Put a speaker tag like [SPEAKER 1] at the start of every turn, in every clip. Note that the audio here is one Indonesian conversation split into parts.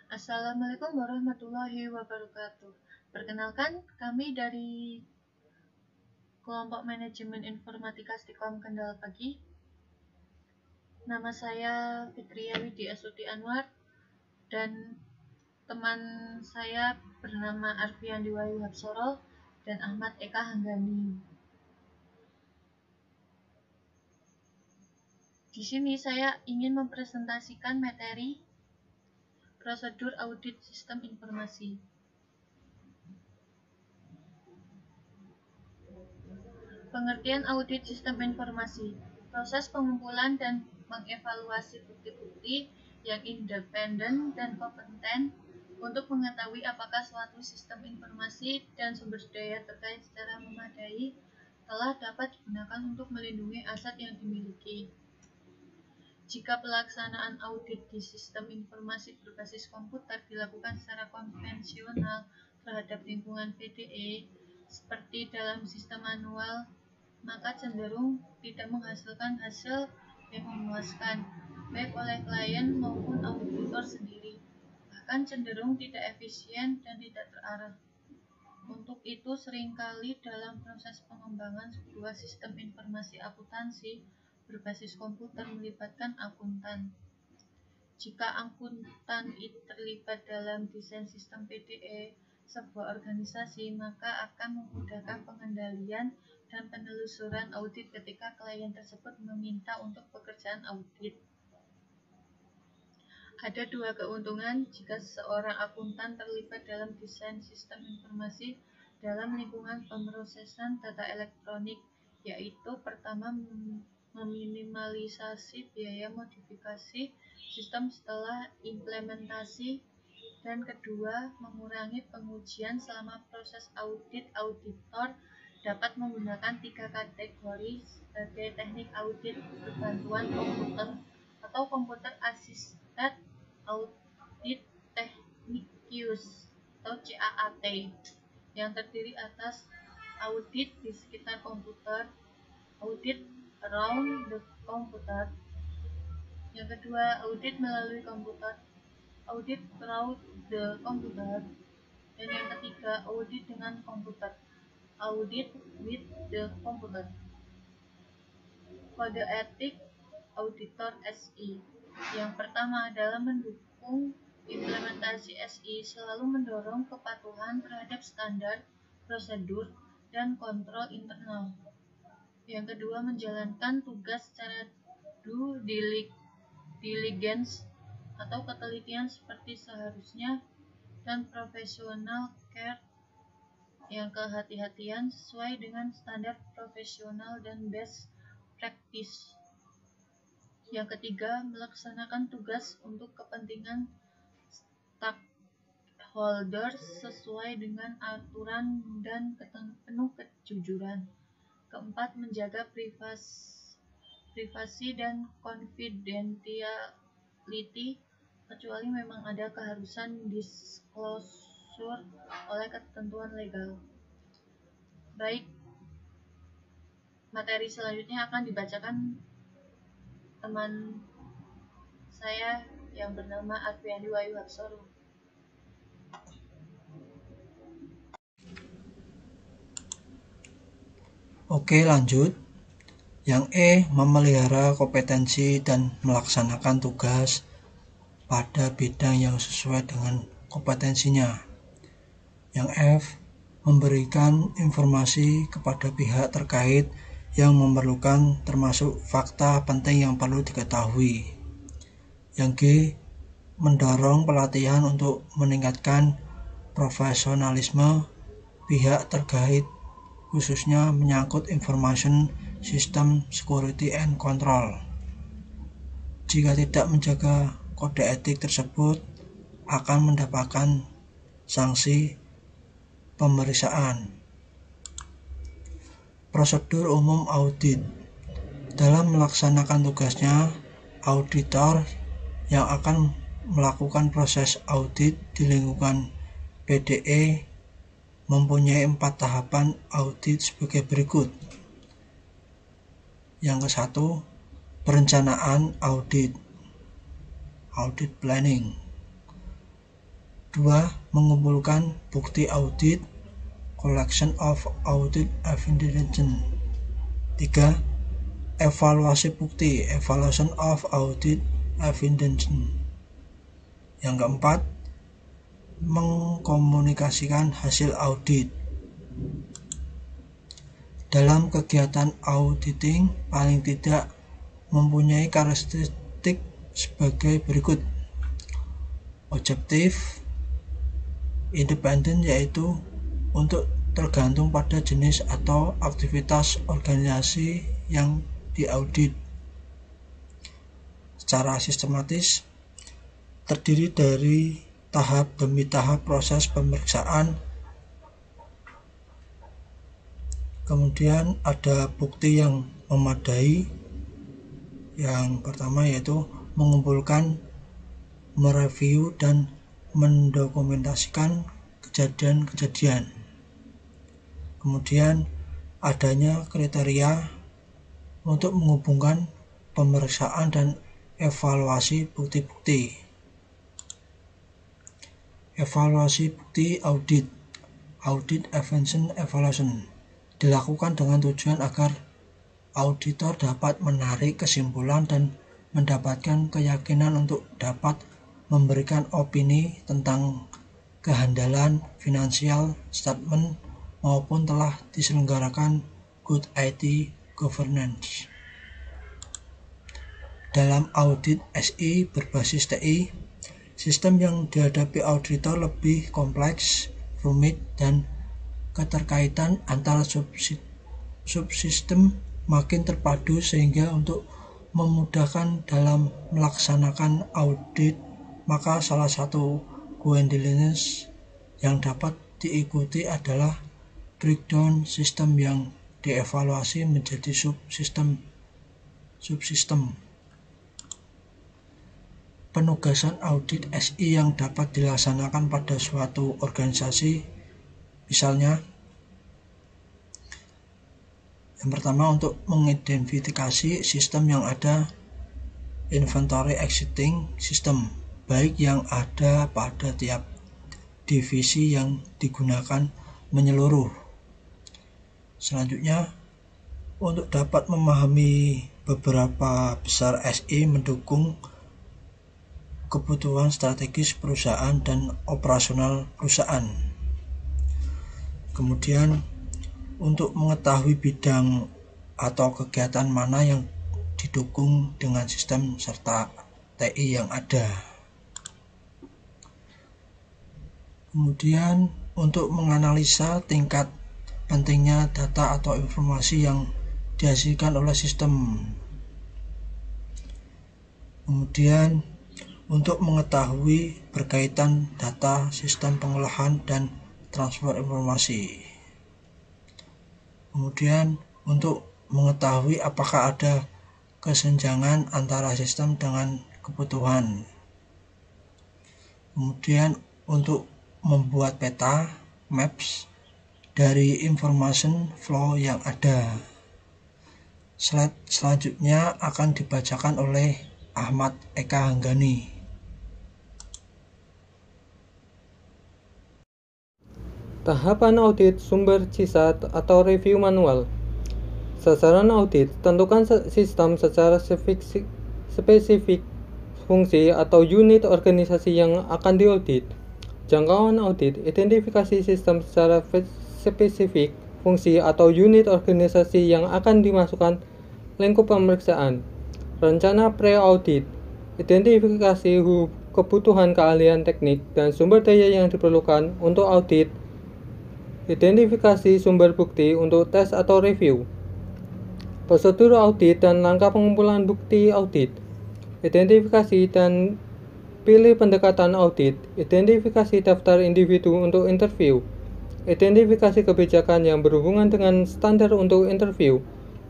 [SPEAKER 1] Assalamualaikum warahmatullahi wabarakatuh. Perkenalkan, kami dari kelompok manajemen informatika Stikom Kendal Pagi. Nama saya Fitria Widi Astuti Anwar dan teman saya bernama Arfiandi Wayu Hapsoro dan Ahmad Eka Hanggani. Di sini saya ingin mempresentasikan materi prosedur audit sistem informasi. Pengertian audit sistem informasi, proses pengumpulan dan mengevaluasi bukti-bukti yang independen dan kompeten untuk mengetahui apakah suatu sistem informasi dan sumber daya terkait secara memadai telah dapat digunakan untuk melindungi aset yang dimiliki. Jika pelaksanaan audit di sistem informasi berbasis komputer dilakukan secara konvensional terhadap lingkungan PDE, seperti dalam sistem manual, maka cenderung tidak menghasilkan hasil yang memuaskan, baik oleh klien maupun auditor sendiri, bahkan cenderung tidak efisien dan tidak terarah. Untuk itu, seringkali dalam proses pengembangan sebuah sistem informasi akuntansi berbasis komputer melibatkan akuntan. Jika akuntan terlibat dalam desain sistem PDE sebuah organisasi, maka akan memudahkan pengendalian dan penelusuran audit ketika klien tersebut meminta untuk pekerjaan audit. Ada dua keuntungan jika seorang akuntan terlibat dalam desain sistem informasi dalam lingkungan pemrosesan data elektronik, yaitu pertama, meminimalisasi biaya modifikasi sistem setelah implementasi, dan kedua, mengurangi pengujian selama proses audit. Auditor dapat menggunakan 3 kategori sebagai teknik audit berbantuan komputer atau Computer Assisted Audit Techniques atau CAAT, yang terdiri atas audit di sekitar komputer, audit around the computer, yang kedua audit melalui komputer, audit through the computer, dan yang ketiga audit dengan komputer, audit with the computer. Kode etik auditor SI. Yang pertama adalah mendukung implementasi SI, selalu mendorong kepatuhan terhadap standar, prosedur, dan kontrol internal. Yang kedua, menjalankan tugas secara due diligence atau ketelitian seperti seharusnya, dan professional care, yang kehati-hatian sesuai dengan standar profesional dan best practice. Yang ketiga, melaksanakan tugas untuk kepentingan stakeholder sesuai dengan aturan dan penuh kejujuran. Keempat, menjaga privasi dan confidentiality, kecuali memang ada keharusan disclosure oleh ketentuan legal. Baik, materi selanjutnya akan dibacakan teman saya yang bernama Arfiandi Wayu Hapsoro.
[SPEAKER 2] Oke, lanjut. Yang E, memelihara kompetensi dan melaksanakan tugas pada bidang yang sesuai dengan kompetensinya. Yang F, memberikan informasi kepada pihak terkait yang memerlukan, termasuk fakta penting yang perlu diketahui. Yang G, mendorong pelatihan untuk meningkatkan profesionalisme pihak terkait, khususnya menyangkut information system security and control. Jika tidak menjaga kode etik tersebut, akan mendapatkan sanksi pemeriksaan. Prosedur umum audit. Dalam melaksanakan tugasnya, auditor yang akan melakukan proses audit di lingkungan PDE mempunyai 4 tahapan audit sebagai berikut. Yang ke-1, perencanaan audit, audit planning. 2. Mengumpulkan bukti audit, collection of audit evidence. 3. Evaluasi bukti, evaluation of audit evidence. Yang keempat, mengkomunikasikan hasil audit. Dalam kegiatan auditing paling tidak mempunyai karakteristik sebagai berikut. Objektif, independen, yaitu untuk tergantung pada jenis atau aktivitas organisasi yang diaudit. Secara sistematis, terdiri dari tahap demi tahap proses pemeriksaan. Kemudian ada bukti yang memadai. Yang pertama yaitu mengumpulkan, mereview, dan mendokumentasikan kejadian-kejadian. Kemudian adanya kriteria untuk menghubungkan pemeriksaan dan evaluasi bukti-bukti. Evaluasi bukti audit, audit evaluation, dilakukan dengan tujuan agar auditor dapat menarik kesimpulan dan mendapatkan keyakinan untuk dapat memberikan opini tentang kehandalan finansial statement maupun telah diselenggarakan good IT governance. Dalam audit SI berbasis TI, sistem yang dihadapi auditor lebih kompleks, rumit, dan keterkaitan antara subsistem makin terpadu sehingga untuk memudahkan dalam melaksanakan audit, maka salah satu guidelines yang dapat diikuti adalah breakdown sistem yang dievaluasi menjadi subsistem. Penugasan audit SI yang dapat dilaksanakan pada suatu organisasi, misalnya yang pertama, untuk mengidentifikasi sistem yang ada, inventory existing system, baik yang ada pada tiap divisi yang digunakan menyeluruh. Selanjutnya, untuk dapat memahami beberapa besar SI mendukung kebutuhan strategis perusahaan dan operasional perusahaan. Kemudian, untuk mengetahui bidang atau kegiatan mana yang didukung dengan sistem serta TI yang ada. Kemudian untuk menganalisa tingkat pentingnya data atau informasi yang dihasilkan oleh sistem. Kemudian untuk mengetahui berkaitan data, sistem pengolahan, dan transfer informasi. Kemudian untuk mengetahui apakah ada kesenjangan antara sistem dengan kebutuhan. Kemudian untuk membuat peta, maps, dari information flow yang ada. Slide selanjutnya akan dibacakan oleh Ahmad Eka Hanggani.
[SPEAKER 3] Tahapan audit sumber CSAT atau review manual. Sasaran audit, tentukan sistem secara spesifik, fungsi atau unit organisasi yang akan diaudit. Jangkauan audit, identifikasi sistem secara spesifik, fungsi atau unit organisasi yang akan dimasukkan lingkup pemeriksaan. Rencana pre-audit, identifikasi kebutuhan keahlian teknik dan sumber daya yang diperlukan untuk audit. Identifikasi sumber bukti untuk tes atau review. Prosedur audit dan langkah pengumpulan bukti audit. Identifikasi dan pilih pendekatan audit. Identifikasi daftar individu untuk interview. Identifikasi kebijakan yang berhubungan dengan standar untuk interview.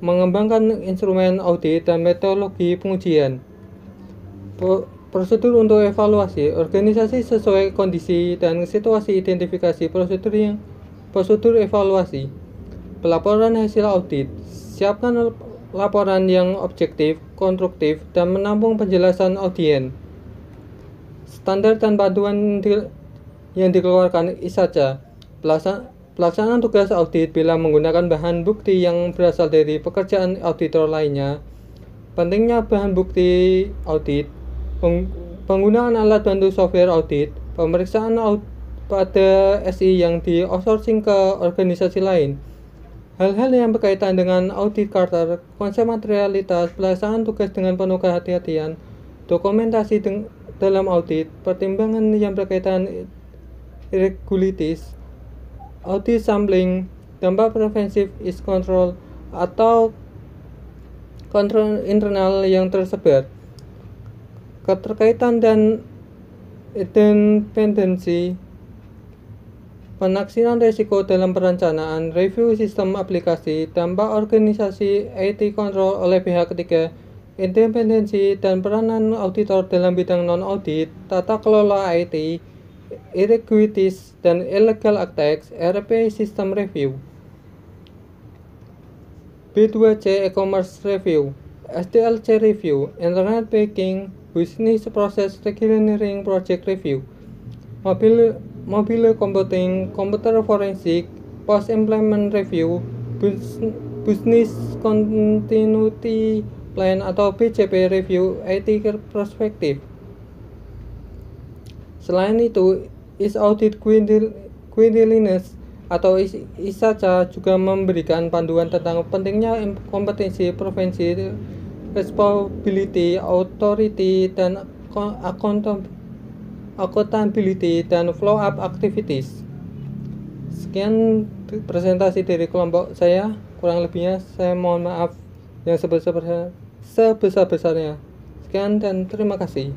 [SPEAKER 3] Mengembangkan instrumen audit dan metodologi pengujian. Prosedur untuk evaluasi. Organisasi sesuai kondisi dan situasi. Identifikasi prosedur evaluasi. Pelaporan hasil audit. Siapkan laporan yang objektif, konstruktif, dan menampung penjelasan audien. Standar dan panduan yang dikeluarkan ISACA. Pelaksanaan tugas audit bila menggunakan bahan bukti yang berasal dari pekerjaan auditor lainnya. Pentingnya bahan bukti audit, penggunaan alat bantu software audit, pemeriksaan pada SI yang di outsourcing ke organisasi lain. Hal-hal yang berkaitan dengan audit charter, konsep materialitas, pelaksanaan tugas dengan penuh kehati-hatian, dokumentasi dalam audit, pertimbangan yang berkaitan irregularities, audit sampling, dampak preventif is control, atau kontrol internal yang tersebar, keterkaitan dan independensi, penaksiran risiko dalam perencanaan, review sistem aplikasi, dampak organisasi IT control oleh pihak ketiga, independensi dan peranan auditor dalam bidang non-audit, tata kelola IT, irregularities dan illegal acts, ERP system review. B2C e-commerce review, SDLC review, internet banking, business process engineering project review, mobile computing, computer forensic, post implement review, business continuity plan atau BCP review, IT perspektif. Selain itu, is audit guidelines atau ISACA juga memberikan panduan tentang pentingnya kompetensi, prevensi, responsibility, authority, dan accountability, dan flow up activities. Sekian presentasi dari kelompok saya, kurang lebihnya saya mohon maaf yang sebesar-besarnya. Sekian dan terima kasih.